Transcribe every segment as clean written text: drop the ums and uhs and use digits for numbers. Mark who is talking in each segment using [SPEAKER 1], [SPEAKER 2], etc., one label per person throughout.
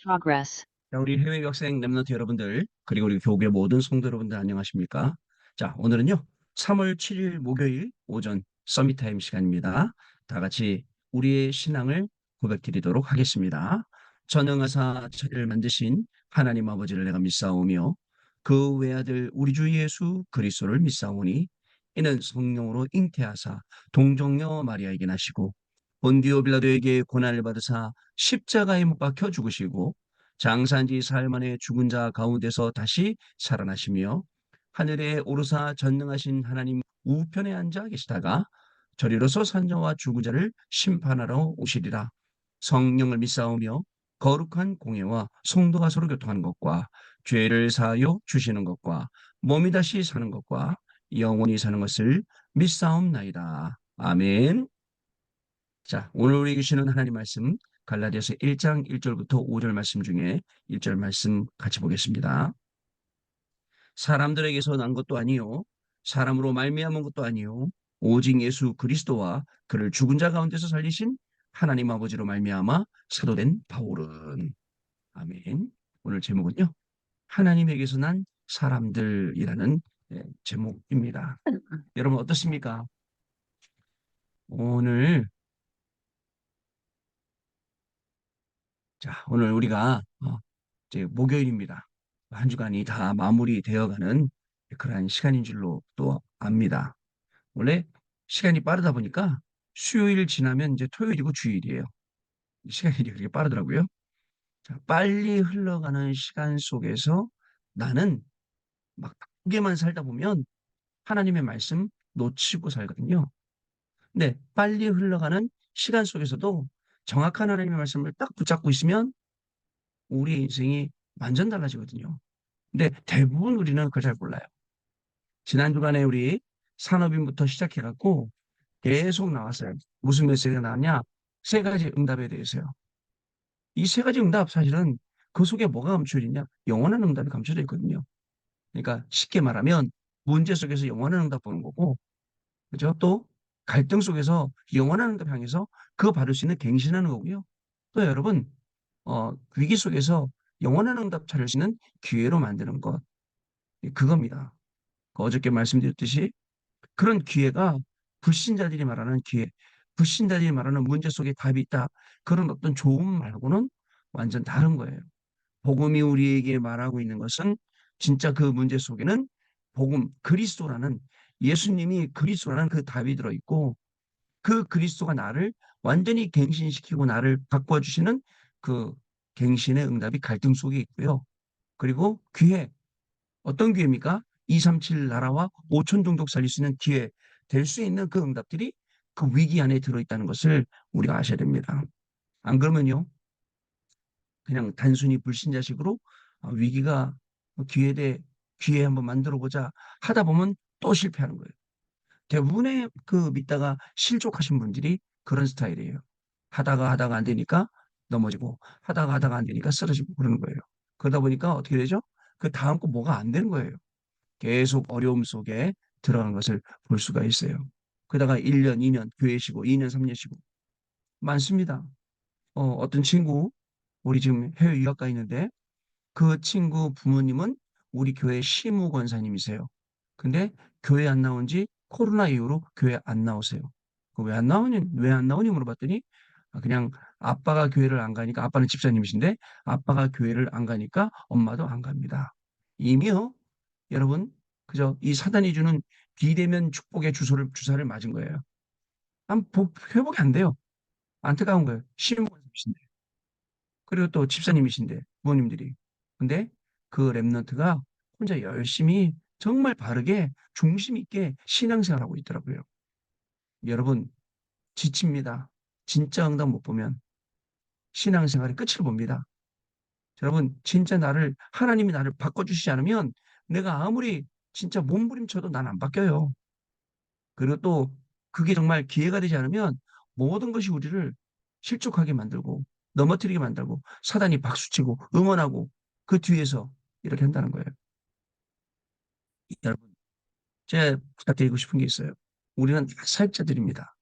[SPEAKER 1] progress.
[SPEAKER 2] 자, 우리 해외 학생 랩런트 여러분들, 그리고 우리 교계 모든 성도 여러분들 안녕하십니까? 자, 오늘은요, 3월 7일 목요일 오전 서밋 타임 시간입니다. 다 같이 우리의 신앙을 고백드리도록 하겠습니다. 전능하사 천지를 만드신 하나님 아버지를 내가 믿사오며 그 외아들 우리 주 예수 그리스도를 믿사오니 이는 성령으로 잉태하사 동정녀 마리아에게 나시고 본디오 빌라도에게 고난을 받으사 십자가에 못 박혀 죽으시고 장사한 지 사흘 만에 죽은 자 가운데서 다시 살아나시며 하늘에 오르사 전능하신 하나님 우편에 앉아 계시다가 저리로서 산자와 죽은 자를 심판하러 오시리라. 성령을 믿사오며 거룩한 공예와 성도가 서로 교통하는 것과 죄를 사하여 주시는 것과 몸이 다시 사는 것과 영원히 사는 것을 믿사옵나이다. 아멘. 자, 오늘 우리 주시는 하나님 말씀 갈라디아서 1장 1절부터 5절 말씀 중에 1절 말씀 같이 보겠습니다. 사람들에게서 난 것도 아니요 사람으로 말미암은 것도 아니요 오직 예수 그리스도와 그를 죽은 자 가운데서 살리신 하나님 아버지로 말미암아 사도된 바울은 아멘. 오늘 제목은요. 하나님에게서 난 사람들이라는 제목입니다. 여러분 어떻습니까? 오늘 오늘 우리가 이제 목요일입니다. 한 주간이 다 마무리되어가는 그러한 시간인 줄로 또 압니다. 원래 시간이 빠르다 보니까 수요일 지나면 이제 토요일이고 주일이에요. 시간이 그렇게 빠르더라고요. 자, 빨리 흘러가는 시간 속에서 나는 막 바쁘게만 살다 보면 하나님의 말씀 놓치고 살거든요. 근데 빨리 흘러가는 시간 속에서도 정확한 하나님의 말씀을 딱 붙잡고 있으면 우리 인생이 완전 달라지거든요. 근데 대부분 우리는 그걸 잘 몰라요. 지난 주간에 우리 산업인부터 시작해갖고 계속 나왔어요. 무슨 메시지가 나왔냐? 세 가지 응답에 대해서요. 이 세 가지 응답 사실은 그 속에 뭐가 감춰져 있냐? 영원한 응답이 감춰져 있거든요. 그러니까 쉽게 말하면 문제 속에서 영원한 응답 보는 거고, 그죠? 또 갈등 속에서 영원한 응답 향해서 그거 받을 수 있는 갱신하는 거고요. 또 여러분, 위기 속에서 영원한 응답 찾을 수 있는 기회로 만드는 것, 그겁니다. 어저께 말씀드렸듯이 그런 기회가 불신자들이 말하는 기회, 불신자들이 말하는 문제 속에 답이 있다. 그런 어떤 좋음 말고는 완전 다른 거예요. 복음이 우리에게 말하고 있는 것은 진짜 그 문제 속에는 복음, 그리스도라는 예수님이 그리스도라는 그 답이 들어있고 그 그리스도가 나를 완전히 갱신시키고 나를 바꿔주시는 그 갱신의 응답이 갈등 속에 있고요. 그리고 기회, 어떤 기회입니까? 237 나라와 5천 종족 살릴 수 있는 기회 될 수 있는 그 응답들이 그 위기 안에 들어있다는 것을 우리가 아셔야 됩니다. 안 그러면요, 그냥 단순히 불신자식으로 위기가 기회 한번 만들어 보자 하다 보면 또 실패하는 거예요. 대부분의 그 믿다가 실족하신 분들이 그런 스타일이에요. 하다가 안 되니까 넘어지고 하다가 안 되니까 쓰러지고 그러는 거예요. 그러다 보니까 어떻게 되죠? 그 다음 거 뭐가 안 되는 거예요. 계속 어려움 속에 들어간 것을 볼 수가 있어요. 그러다가 1년, 2년 교회 쉬고 2년, 3년 쉬고 많습니다. 어떤 친구 우리 지금 해외 유학 가 있는데 그 친구 부모님은 우리 교회 시무 권사님이세요. 근데 교회 안 나온 지 코로나 이후로 교회 안 나오세요. 왜 안 나오니? 왜 안 나오니? 물어봤더니 그냥 아빠가 교회를 안 가니까 아빠는 집사님이신데 아빠가 교회를 안 가니까 엄마도 안 갑니다. 이미요. 여러분, 그죠? 이 사단이 주는 비대면 축복의 주사를 맞은 거예요. 회복이 안 돼요. 안타까운 거예요. 시무 권사님이신데. 그리고 또 집사님이신데 부모님들이. 근데 그 랩런트가 혼자 열심히 정말 바르게 중심 있게 신앙생활하고 있더라고요. 여러분 지칩니다. 진짜 응답 못 보면 신앙생활의 끝을 봅니다. 여러분 진짜 하나님이 나를 바꿔주시지 않으면 내가 아무리 진짜 몸부림쳐도 난 안 바뀌어요. 그리고 또 그게 정말 기회가 되지 않으면 모든 것이 우리를 실족하게 만들고 넘어뜨리게 만들고 사단이 박수치고 응원하고 그 뒤에서 이렇게 한다는 거예요. 여러분, 제가 부탁드리고 싶은 게 있어요. 우리는 다 사역자들입니다.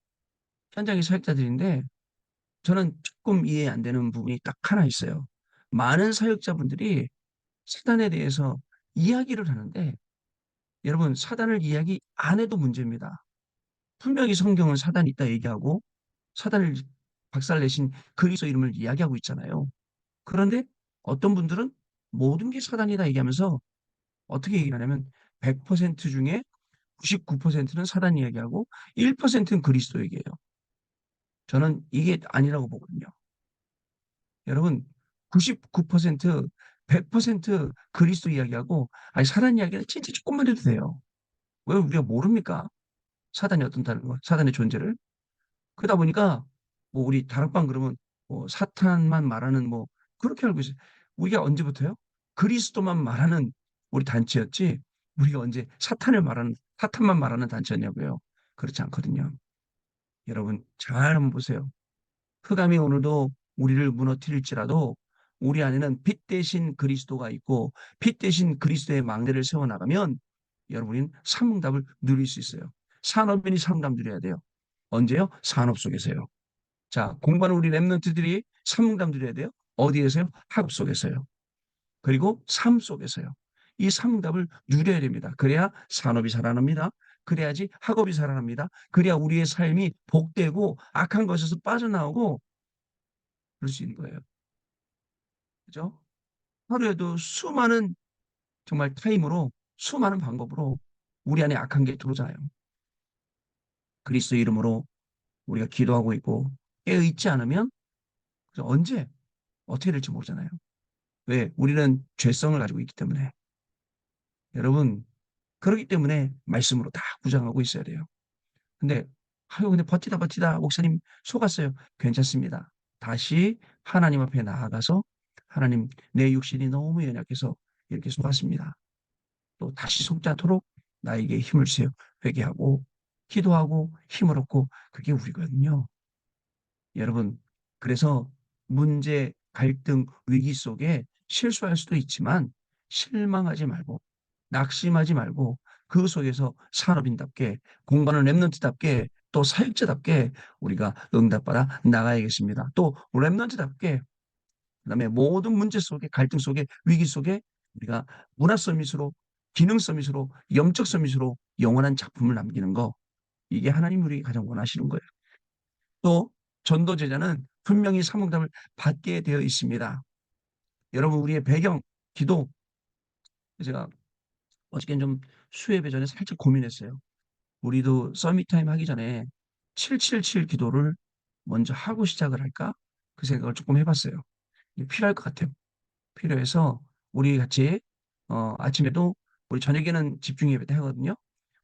[SPEAKER 2] 현장의 사역자들인데 저는 조금 이해 안 되는 부분이 딱 하나 있어요. 많은 사역자분들이 사단에 대해서 이야기를 하는데 여러분 사단을 이야기 안 해도 문제입니다. 분명히 성경은 사단이 있다 얘기하고 사단을 박살내신 그리스도 이름을 이야기하고 있잖아요. 그런데 어떤 분들은 모든 게 사단이다 얘기하면서 어떻게 얘기를 하냐면 100% 중에 99%는 사단 이야기하고 1%는 그리스도 얘기예요. 저는 이게 아니라고 보거든요. 여러분 99% 100% 그리스도 이야기하고 아니 사단 이야기는 진짜 조금만 해도 돼요. 왜 우리가 모릅니까? 사단이 어떤다는 거, 사단의 존재를. 그러다 보니까 뭐 우리 다락방 그러면 뭐 사탄만 말하는 뭐 그렇게 알고 있어요. 우리가 언제부터요? 그리스도만 말하는 우리 단체였지. 우리가 언제 사탄을 말하는 사탄만 말하는 단체였냐고요. 그렇지 않거든요. 여러분 잘 한번 보세요. 흑암이 오늘도 우리를 무너뜨릴지라도 우리 안에는 빛 대신 그리스도가 있고 빛 대신 그리스도의 망대를 세워나가면 여러분은 삼응답을 누릴 수 있어요. 산업인이 삼응답 누려야 돼요. 언제요? 산업 속에서요. 자, 공부하는 우리 랩런트들이 삼응답 누려야 돼요. 어디에서요? 학업 속에서요. 그리고 삶 속에서요. 이 삼응답을 누려야 됩니다. 그래야 산업이 살아납니다. 그래야지 학업이 살아납니다. 그래야 우리의 삶이 복되고 악한 것에서 빠져나오고 그럴 수 있는 거예요. 그죠? 하루에도 수많은 정말 타임으로 수많은 방법으로 우리 안에 악한 게 들어오잖아요. 그리스도 이름으로 우리가 기도하고 있고 깨어 있지 않으면 언제 어떻게 될지 모르잖아요. 왜? 우리는 죄성을 가지고 있기 때문에. 여러분, 그렇기 때문에 말씀으로 다 구장하고 있어야 돼요. 근데 아유 근데 버티다 목사님 속았어요. 괜찮습니다. 다시 하나님 앞에 나아가서 하나님 내 육신이 너무 연약해서 이렇게 속았습니다. 또 다시 속지 않도록 나에게 힘을 주세요. 회개하고 기도하고 힘을 얻고 그게 우리거든요. 여러분, 그래서 문제, 갈등, 위기 속에 실수할 수도 있지만 실망하지 말고 낙심하지 말고 그 속에서 산업인답게 공부하는 랩런트답게 또 사역자답게 우리가 응답받아 나가야겠습니다. 또 랩런트답게 그다음에 모든 문제 속에 갈등 속에 위기 속에 우리가 문화 서밋으로 기능 서밋으로 영적 서밋으로 영원한 작품을 남기는 거 이게 하나님 우리에게 가장 원하시는 거예요. 또 전도 제자는 분명히 사명감을 받게 되어 있습니다. 여러분 우리의 배경 기도 제가 어저께 좀 수요예배 전에 살짝 고민했어요. 우리도 서밋 타임 하기 전에 777 기도를 먼저 하고 시작을 할까? 그 생각을 조금 해봤어요. 이게 필요할 것 같아요. 필요해서 우리 같이 아침에도 우리 저녁에는 집중 예배 때 하거든요.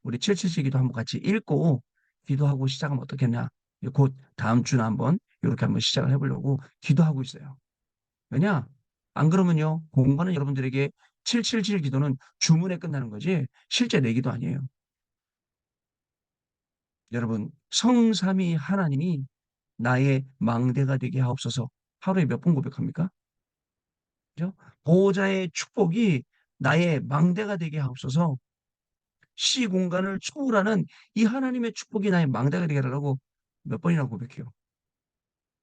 [SPEAKER 2] 우리 777 기도 한번 같이 읽고 기도하고 시작하면 어떻겠냐. 곧 다음 주나 한번 이렇게 한번 시작을 해보려고 기도하고 있어요. 왜냐? 안 그러면요. 공부하는 여러분들에게 777 기도는 주문에 끝나는 거지 실제 내 기도 아니에요. 여러분 성삼위 하나님이 나의 망대가 되게 하옵소서 하루에 몇 번 고백합니까? 그죠? 보호자의 축복이 나의 망대가 되게 하옵소서 시 공간을 초월하는 이 하나님의 축복이 나의 망대가 되게 하라고 몇 번이나 고백해요.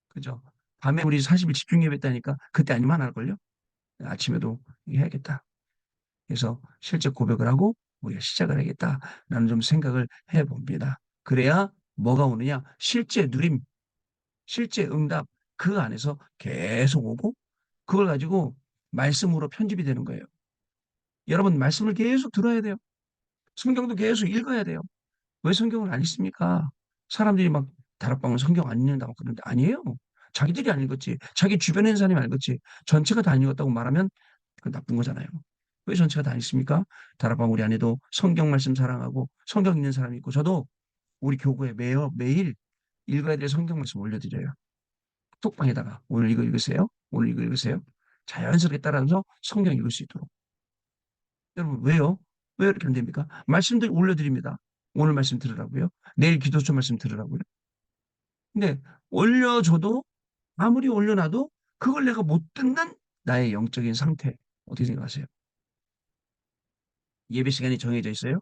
[SPEAKER 2] 그죠? 밤에 우리 40일 집중 예배했다니까 그때 아니면 안 할걸요? 아침에도 해야겠다. 그래서 실제 고백을 하고 우리가 시작을 하겠다라는 좀 생각을 해봅니다. 그래야 뭐가 오느냐? 실제 누림, 실제 응답 그 안에서 계속 오고 그걸 가지고 말씀으로 편집이 되는 거예요. 여러분 말씀을 계속 들어야 돼요. 성경도 계속 읽어야 돼요. 왜 성경을 안 읽습니까? 사람들이 막 다락방은 성경 안 읽는다고 그러는데 아니에요. 자기들이 안 읽었지. 자기 주변에 있는 사람이 안 읽었지. 전체가 다 안 읽었다고 말하면 그건 나쁜 거잖아요. 왜 전체가 다 읽습니까? 다락방 우리 안에도 성경 말씀 사랑하고 성경 읽는 사람이 있고 저도 우리 교구에 매일 읽어야 될 성경 말씀 올려드려요. 톡방에다가 오늘 이거 읽으세요. 오늘 이거 읽으세요. 자연스럽게 따라서 성경 읽을 수 있도록. 여러분 왜요? 왜 이렇게 안 됩니까? 말씀들 올려드립니다. 오늘 말씀 들으라고요. 내일 기도처 말씀 들으라고요. 근데 올려줘도 아무리 올려놔도 그걸 내가 못 듣는 나의 영적인 상태 어떻게 생각하세요? 예배 시간이 정해져 있어요?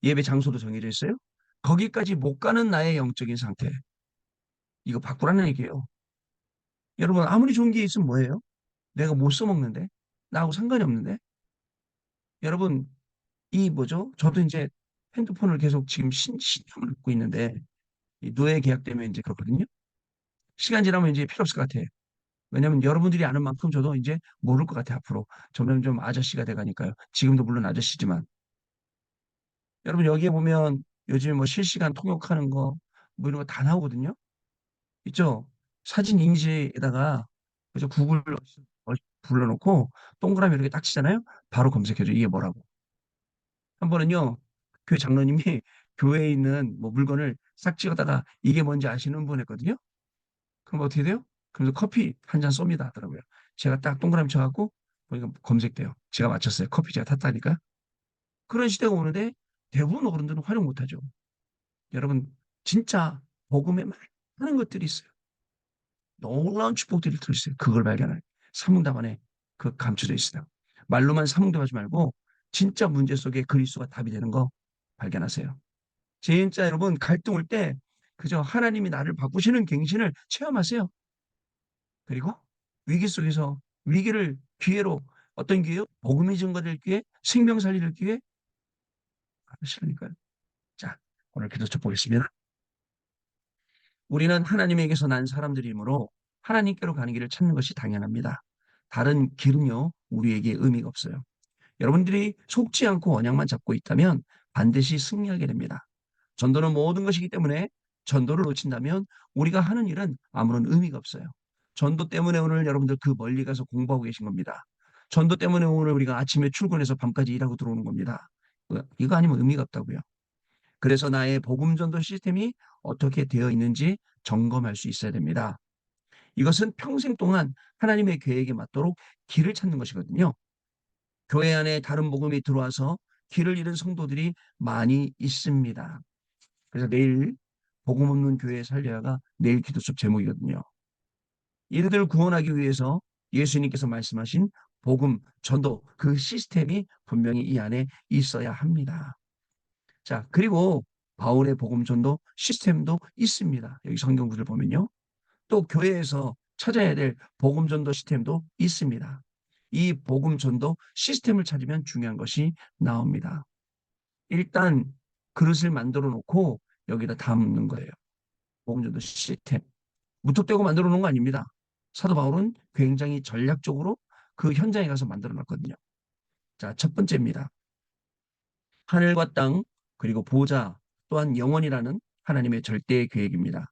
[SPEAKER 2] 예배 장소도 정해져 있어요? 거기까지 못 가는 나의 영적인 상태 이거 바꾸라는 얘기예요. 여러분 아무리 좋은 게 있으면 뭐예요? 내가 못 써먹는데? 나하고 상관이 없는데? 여러분, 이 뭐죠? 저도 이제 핸드폰을 계속 지금 신형을 갖고 있는데, 이 노예 계약 때문에 이제 그렇거든요. 시간 지나면 이제 필요 없을 것 같아. 왜냐면 여러분들이 아는 만큼 저도 이제 모를 것 같아, 앞으로. 점점 좀 아저씨가 돼가니까요. 지금도 물론 아저씨지만. 여러분, 여기에 보면 요즘에 뭐 실시간 통역하는 거, 뭐 이런 거 다 나오거든요. 있죠? 사진 인지에다가, 그죠? 구글 불러놓고 동그라미 이렇게 딱 치잖아요? 바로 검색해줘. 이게 뭐라고. 한 번은요, 교회 장로님이 교회에 있는 뭐 물건을 싹 찍어다가 이게 뭔지 아시는 분 했거든요. 그럼 어떻게 돼요? 그래서 커피 한 잔 쏩니다 하더라고요. 제가 딱 동그라미 쳐갖고 보니까 검색돼요. 제가 맞췄어요. 커피 제가 탔다니까. 그런 시대가 오는데 대부분 어른들은 활용 못하죠. 여러분, 진짜 복음에 많은 것들이 있어요. 놀라운 축복들이 들어있어요. 그걸 발견할. 사문답 안에 그 감춰져 있어요. 말로만 사문답하지 말고 진짜 문제 속에 그리스도가 답이 되는 거 발견하세요. 진짜 여러분, 갈등 올 때 그저 하나님이 나를 바꾸시는 갱신을 체험하세요. 그리고 위기 속에서 위기를 기회로, 어떤 기회요? 복음이 증거될 기회, 생명 살리를 기회 하시니까요. 자, 오늘 기도 쳐 보겠습니다. 우리는 하나님에게서 난 사람들이므로 하나님께로 가는 길을 찾는 것이 당연합니다. 다른 길은요, 우리에게 의미가 없어요. 여러분들이 속지 않고 언약만 잡고 있다면 반드시 승리하게 됩니다. 전도는 모든 것이기 때문에 전도를 놓친다면 우리가 하는 일은 아무런 의미가 없어요. 전도 때문에 오늘 여러분들 그 멀리 가서 공부하고 계신 겁니다. 전도 때문에 오늘 우리가 아침에 출근해서 밤까지 일하고 들어오는 겁니다. 이거 아니면 의미가 없다고요. 그래서 나의 복음 전도 시스템이 어떻게 되어 있는지 점검할 수 있어야 됩니다. 이것은 평생 동안 하나님의 계획에 맞도록 길을 찾는 것이거든요. 교회 안에 다른 복음이 들어와서 길을 잃은 성도들이 많이 있습니다. 그래서 내일 복음 없는 교회 살려야가 내일 기도 속 제목이거든요. 이들을 구원하기 위해서 예수님께서 말씀하신 복음, 전도, 그 시스템이 분명히 이 안에 있어야 합니다. 자, 그리고 바울의 복음 전도 시스템도 있습니다. 여기 성경 구절 보면요. 또 교회에서 찾아야 될 복음 전도 시스템도 있습니다. 이 복음 전도 시스템을 찾으면 중요한 것이 나옵니다. 일단 그릇을 만들어 놓고 여기다 담는 거예요. 복음 전도 시스템. 무턱대고 만들어 놓은 거 아닙니다. 사도 바울은 굉장히 전략적으로 그 현장에 가서 만들어 놨거든요. 자, 첫 번째입니다. 하늘과 땅, 그리고 보좌, 또한 영원이라는 하나님의 절대 계획입니다.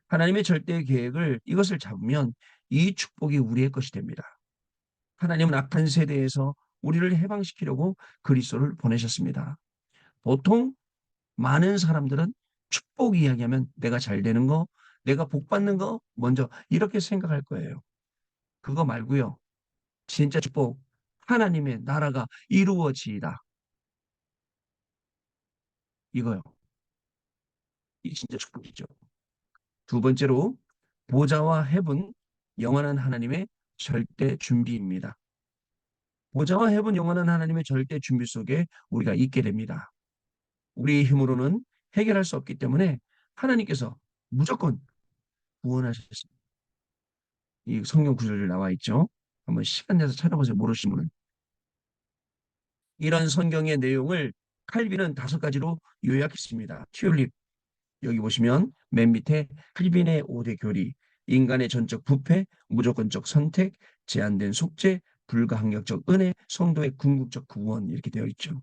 [SPEAKER 2] 하나님의 절대 계획을, 이것을 잡으면 이 축복이 우리의 것이 됩니다. 하나님은 악한 세대에서 우리를 해방시키려고 그리스도를 보내셨습니다. 보통 많은 사람들은 축복 이야기하면 내가 잘 되는 거, 내가 복 받는 거 먼저 이렇게 생각할 거예요. 그거 말고요. 진짜 축복, 하나님의 나라가 이루어지이다. 이거요. 이 진짜 축복이죠. 두 번째로 보좌와 해분, 영원한 하나님의 절대 준비입니다. 보좌와 해분, 영원한 하나님의 절대 준비 속에 우리가 있게 됩니다. 우리 힘으로는 해결할 수 없기 때문에 하나님께서 무조건 구원하셨습니다. 이 성경 구절이 나와 있죠. 한번 시간 내서 찾아보세요. 모르시는 분은. 이런 성경의 내용을 칼빈은 다섯 가지로 요약했습니다. 튤립, 여기 보시면 맨 밑에 칼빈의 5대 교리, 인간의 전적 부패, 무조건적 선택, 제한된 속죄, 불가항력적 은혜, 성도의 궁극적 구원, 이렇게 되어 있죠.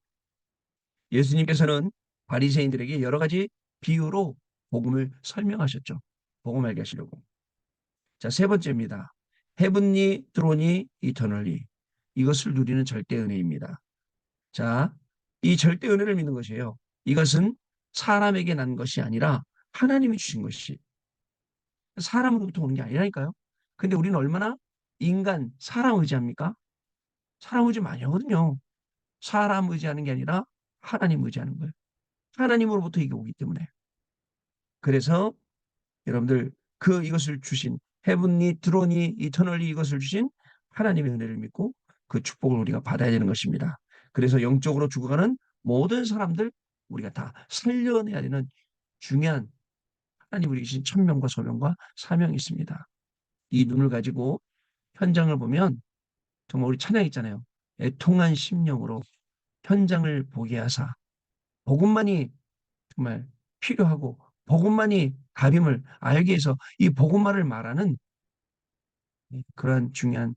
[SPEAKER 2] 예수님께서는 바리새인들에게 여러 가지 비유로 복음을 설명하셨죠. 복음 알게 하시려고. 자, 세 번째입니다. 헤븐리 드로니 이터널리. 이것을 누리는 절대 은혜입니다. 자, 이 절대 은혜를 믿는 것이에요. 이것은 사람에게 난 것이 아니라 하나님이 주신 것이, 사람으로부터 오는 게 아니라니까요. 근데 우리는 얼마나 인간, 사람 의지합니까? 사람 의지 많이 하거든요. 사람 의지하는 게 아니라 하나님 의지하는 거예요. 하나님으로부터 이게 오기 때문에. 그래서 여러분들, 이것을 주신, 헤븐리 드로니 이터널리, 이것을 주신 하나님의 은혜를 믿고 그 축복을 우리가 받아야 되는 것입니다. 그래서 영적으로 죽어가는 모든 사람들 우리가 다 살려내야 되는 중요한, 하나님 우리 주신 천명과 소명과 사명이 있습니다. 이 눈을 가지고 현장을 보면 정말 우리 찬양 있잖아요. 애통한 심령으로 현장을 보게 하사 복음만이 정말 필요하고 복음만이 답임을 알게 해서 이 복음만을 말하는 그러한 중요한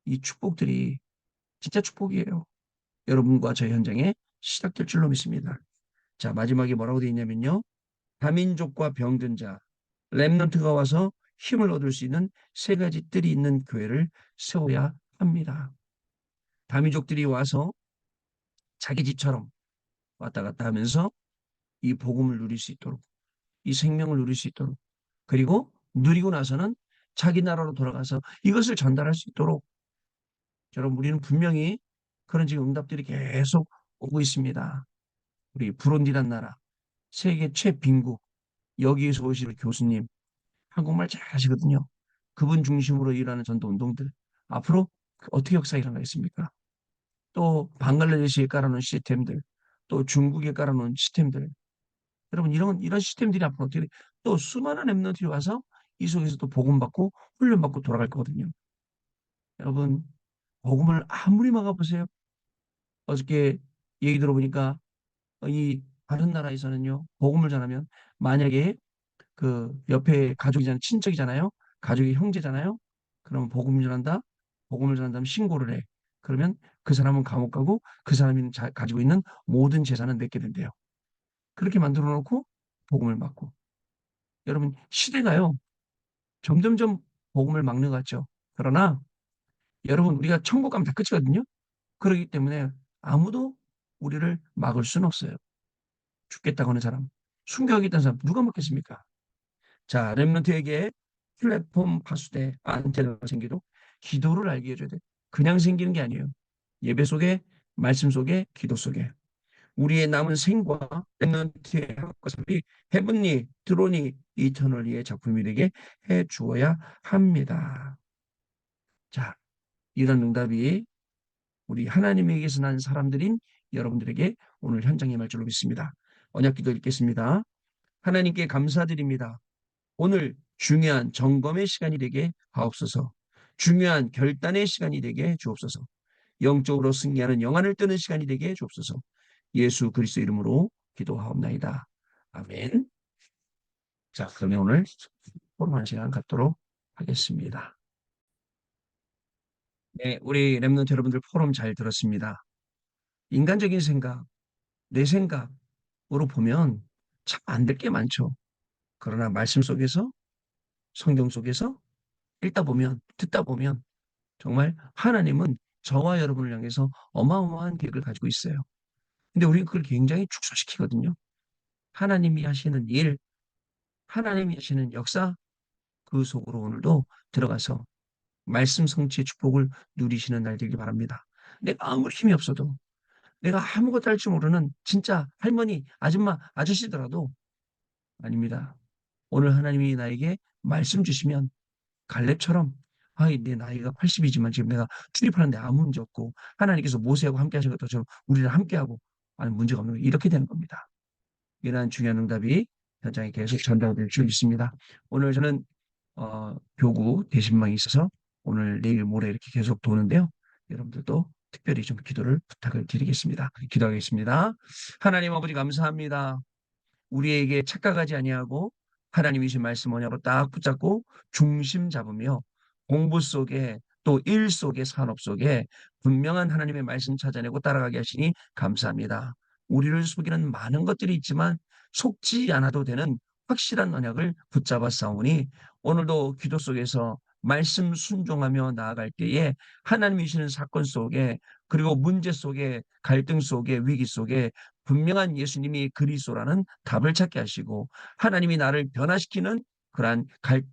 [SPEAKER 2] 이 축복들이 진짜 축복이에요. 여러분과 저희 현장에 시작될 줄로 믿습니다. 자, 마지막에 뭐라고 되어 있냐면요. 다민족과 병든 자, 렘넌트가 와서 힘을 얻을 수 있는 세 가지 뜰이 있는 교회를 세워야 합니다. 다민족들이 와서 자기 집처럼 왔다 갔다 하면서 이 복음을 누릴 수 있도록, 이 생명을 누릴 수 있도록, 그리고 누리고 나서는 자기 나라로 돌아가서 이것을 전달할 수 있도록, 여러분, 우리는 분명히 그런 지금 응답들이 계속 오고 있습니다. 우리 부룬디란 나라, 세계 최빈국, 여기에서 오실 교수님, 한국말 잘 하시거든요. 그분 중심으로 일하는 전도 운동들, 앞으로 어떻게 역사 일어나겠습니까? 또 방글라데시에 깔아놓은 시스템들, 또 중국에 깔아놓은 시스템들, 여러분 이런 시스템들이 앞으로 어떻게 또 수많은 랩런트들이 와서 이 속에서 또 복음받고 훈련받고 돌아갈 거거든요. 여러분 복음을 아무리 막아보세요. 어저께 얘기 들어보니까 이 다른 나라에서는요 복음을 전하면 만약에 그 옆에 가족이잖아요, 친척이잖아요, 가족이 형제잖아요. 그러면 복음을 전한다. 복음을 전한다면 신고를 해. 그러면 그 사람은 감옥 가고 그 사람이 가지고 있는 모든 재산은 내게 된대요. 그렇게 만들어 놓고 복음을 막고. 여러분 시대가요 점점점 복음을 막는 것 같죠. 그러나 여러분 우리가 천국 가면 다 끝이거든요. 그렇기 때문에 아무도 우리를 막을 수는 없어요. 죽겠다고 하는 사람, 순교하겠다는 사람 누가 막겠습니까? 자, 렘넌트에게 플랫폼 파수대 안테나가 생기도록 기도를 알게 해줘야 돼. 그냥 생기는 게 아니에요. 예배 속에, 말씀 속에, 기도 속에. 우리의 남은 생과 렘넌트의 학과 삶이 헤븐리, 드론이 이터널리의 작품이 되게 해 주어야 합니다. 자, 이런 응답이 우리 하나님에게서 난 사람들인 여러분들에게 오늘 현장에 임할 줄로 믿습니다. 언약 기도 읽겠습니다. 하나님께 감사드립니다. 오늘 중요한 점검의 시간이 되게 하옵소서. 중요한 결단의 시간이 되게 주옵소서. 영적으로 승리하는 영안을 뜨는 시간이 되게 주옵소서. 예수 그리스도 이름으로 기도하옵나이다. 아멘. 자, 그러면 오늘 포럼 한 시간 갖도록 하겠습니다. 네, 우리 랩런트 여러분들 포럼 잘 들었습니다. 인간적인 생각, 내 생각으로 보면 참 안 될 게 많죠. 그러나 말씀 속에서, 성경 속에서 읽다 보면, 듣다 보면 정말 하나님은 저와 여러분을 향해서 어마어마한 계획을 가지고 있어요. 근데 우리는 그걸 굉장히 축소시키거든요. 하나님이 하시는 일, 하나님이 하시는 역사, 그 속으로 오늘도 들어가서 말씀 성취의 축복을 누리시는 날 되길 바랍니다. 내가 아무리 힘이 없어도, 내가 아무것도 할 줄 모르는 진짜 할머니, 아줌마, 아저씨더라도 아닙니다. 오늘 하나님이 나에게 말씀 주시면 갈렙처럼 아이 내 나이가 80이지만 지금 내가 출입하는데 아무 문제 없고 하나님께서 모세하고 함께 하신 것처럼 우리를 함께하고 아니 문제가 없는 거 이렇게 되는 겁니다. 이러한 중요한 응답이 현장에 계속 전달될 줄 믿습니다. 오늘 저는 교구 대신망이 있어서 오늘 내일 모레 이렇게 계속 도는데요. 여러분들도 특별히 좀 기도를 부탁을 드리겠습니다. 기도하겠습니다. 하나님 아버지 감사합니다. 우리에게 착각하지 아니하고 하나님이신 말씀 뭐냐고 딱 붙잡고 중심 잡으며 공부 속에 또 일 속에 산업 속에 분명한 하나님의 말씀 찾아내고 따라가게 하시니 감사합니다. 우리를 속이는 많은 것들이 있지만 속지 않아도 되는 확실한 언약을 붙잡아 싸우니 오늘도 기도 속에서 말씀 순종하며 나아갈 때에 하나님이 주시는 사건 속에 그리고 문제 속에 갈등 속에 위기 속에 분명한 예수님이 그리스도라는 답을 찾게 하시고 하나님이 나를 변화시키는 그러한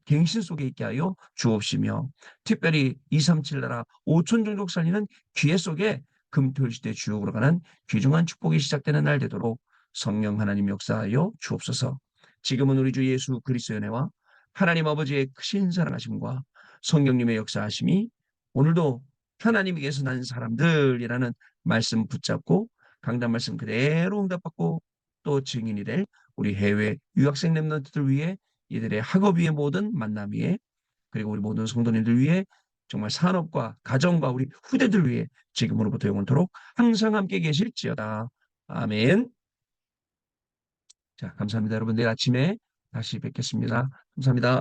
[SPEAKER 2] 갱신 속에 있게 하여 주옵시며 특별히 237 나라 5천 종족 살리는 기회 속에 금토일 시대 주역으로 가는 귀중한 축복이 시작되는 날 되도록 성령 하나님 역사하여 주옵소서. 지금은 우리 주 예수 그리스도의 은혜와 하나님 아버지의 크신 사랑하심과 성령님의 역사하심이 오늘도 하나님에게서 난 사람들이라는 말씀 붙잡고 강단 말씀 그대로 응답받고 또 증인이 될 우리 해외 유학생 랩런트들 위해 이들의 학업 위에 모든 만남 위에 그리고 우리 모든 성도님들 위해 정말 산업과 가정과 우리 후대들 위해 지금으로부터 영원토록 항상 함께 계실지어다. 아멘. 자, 감사합니다. 여러분, 내일 아침에 다시 뵙겠습니다. 감사합니다.